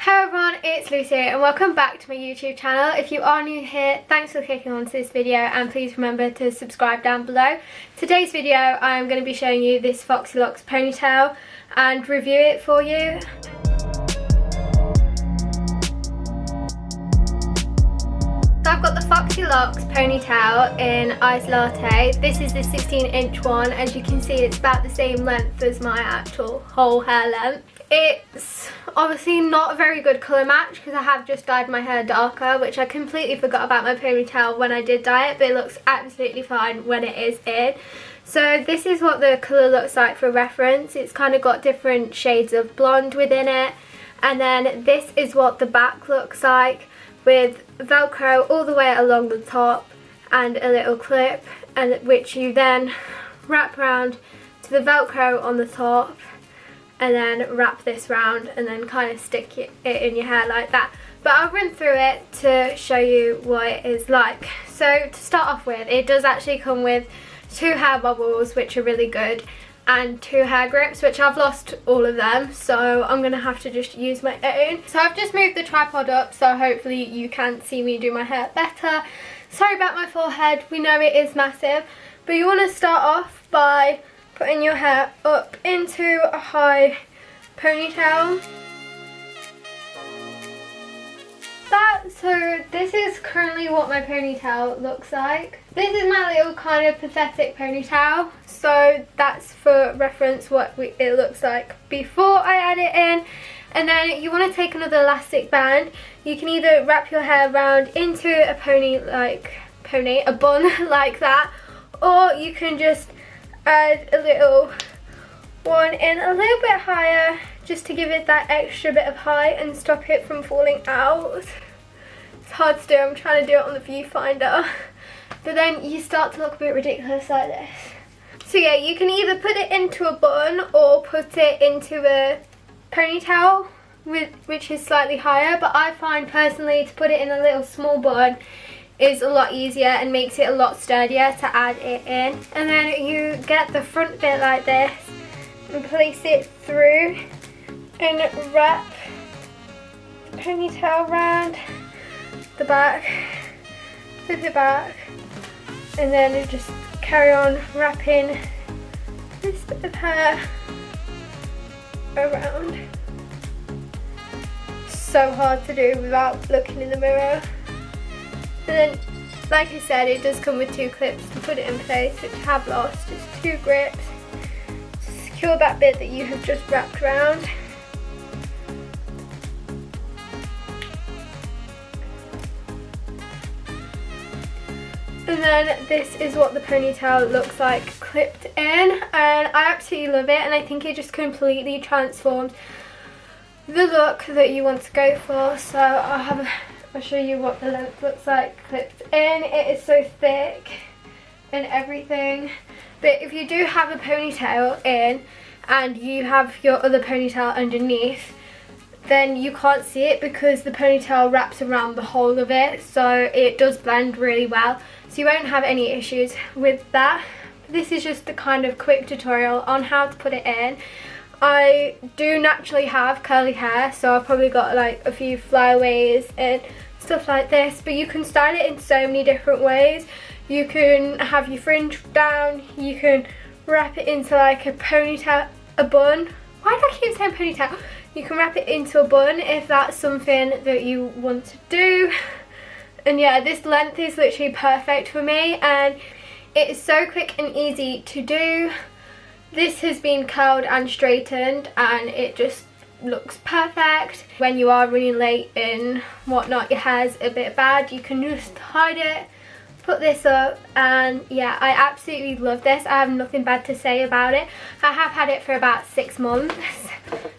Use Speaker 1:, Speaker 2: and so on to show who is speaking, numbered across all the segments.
Speaker 1: Hello everyone, it's Lucy and welcome back to my YouTube channel. If you are new here, thanks for clicking onto this video and please remember to subscribe down below. Today's video I'm going to be showing you this Foxy Locks ponytail and review it for you. So I've got the Foxy Locks ponytail in Ice Latte. This is the 16-inch one. As you can see, it's about the same length as my actual whole hair length. It's obviously not a very good colour match because I have just dyed my hair darker, which I completely forgot about my ponytail when I did dye it, but it looks absolutely fine when it is in. So this is what the colour looks like for reference. It's kind of got different shades of blonde within it, and then this is what the back looks like with Velcro all the way along the top and a little clip, and which you then wrap around to the Velcro on the top and then wrap this round and then kind of stick it in your hair like that. But I'll run through it to show you what it is like. So to start off with, it does actually come with 2 hair bubbles, which are really good, and 2 hair grips, which I've lost all of them, so I'm gonna have to just use my own. So I've just moved the tripod up so hopefully you can see me do my hair better. Sorry about my forehead, we know it is massive, but you want to start off by putting your hair up into a high ponytail. So this is currently what my ponytail looks like. This is my little kind of pathetic ponytail, so that's for reference what it looks like before I add it in. And then you want to take another elastic band. You can either wrap your hair around into a a bun like that, or you can just add a little one in a little bit higher just to give it that extra bit of height and stop it from falling out. It's hard to do, I'm trying to do it on the viewfinder, but then you start to look a bit ridiculous like this. So yeah, you can either put it into a bun or put it into a ponytail which is slightly higher, but I find personally to put it in a little small bun is a lot easier and makes it a lot sturdier to add it in. And then you get the front bit like this and place it through and wrap the ponytail around the back, flip it back, and then you just carry on wrapping this bit of hair around. So hard to do without looking in the mirror. And then, like I said, it does come with 2 clips to put it in place, which I have lost. It's 2 grips to secure that bit that you have just wrapped around. And then this is what the ponytail looks like clipped in, and I absolutely love it, and I think it just completely transforms the look that you want to go for. So I'll show you what the length looks like clipped in. It is so thick and everything. But if you do have a ponytail in and you have your other ponytail underneath, then you can't see it because the ponytail wraps around the whole of it, so it does blend really well. So you won't have any issues with that. This is just the kind of quick tutorial on how to put it in. I do naturally have curly hair, so I've probably got like a few flyaways and stuff like this, but you can style it in so many different ways. You can have your fringe down, you can wrap it into like a ponytail, a bun. Why do I keep saying ponytail? You can wrap it into a bun if that's something that you want to do. And yeah, this length is literally perfect for me, and it is so quick and easy to do. This has been curled and straightened and it just looks perfect. When you are running late and whatnot, your hair's a bit bad, you can just hide it, put this up, and yeah, I absolutely love this. I have nothing bad to say about it. I have had it for about 6 months.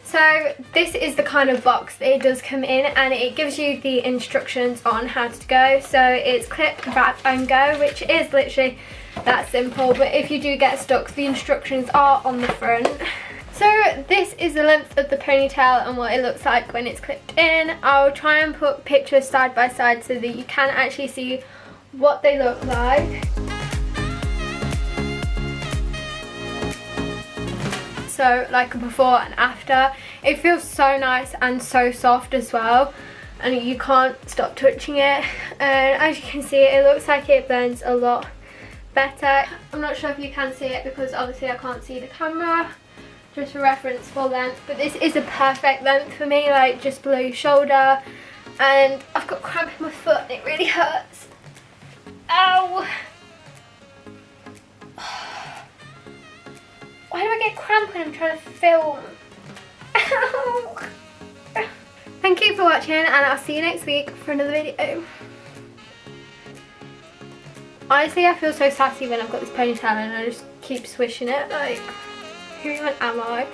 Speaker 1: So this is the kind of box that it does come in, and it gives you the instructions on how to go. So it's clip, wrap and go, which is literally that simple, but if you do get stuck, the instructions are on the front. So this is the length of the ponytail and what it looks like when it's clipped in. I'll try and put pictures side by side so that you can actually see what they look like. also like a before and after. It feels so nice and so soft as well, and you can't stop touching it. And as you can see, it looks like it blends a lot better. I'm not sure if you can see it because obviously I can't see the camera, just for reference for length, but this is a perfect length for me, like just below your shoulder. And I've got cramp in my foot and it really hurts. Ow! Why do I get cramp when I'm trying to film? Ow! Thank you for watching, and I'll see you next week for another video. Honestly, I feel so sassy when I've got this ponytail and I just keep swishing it, like, who even am I?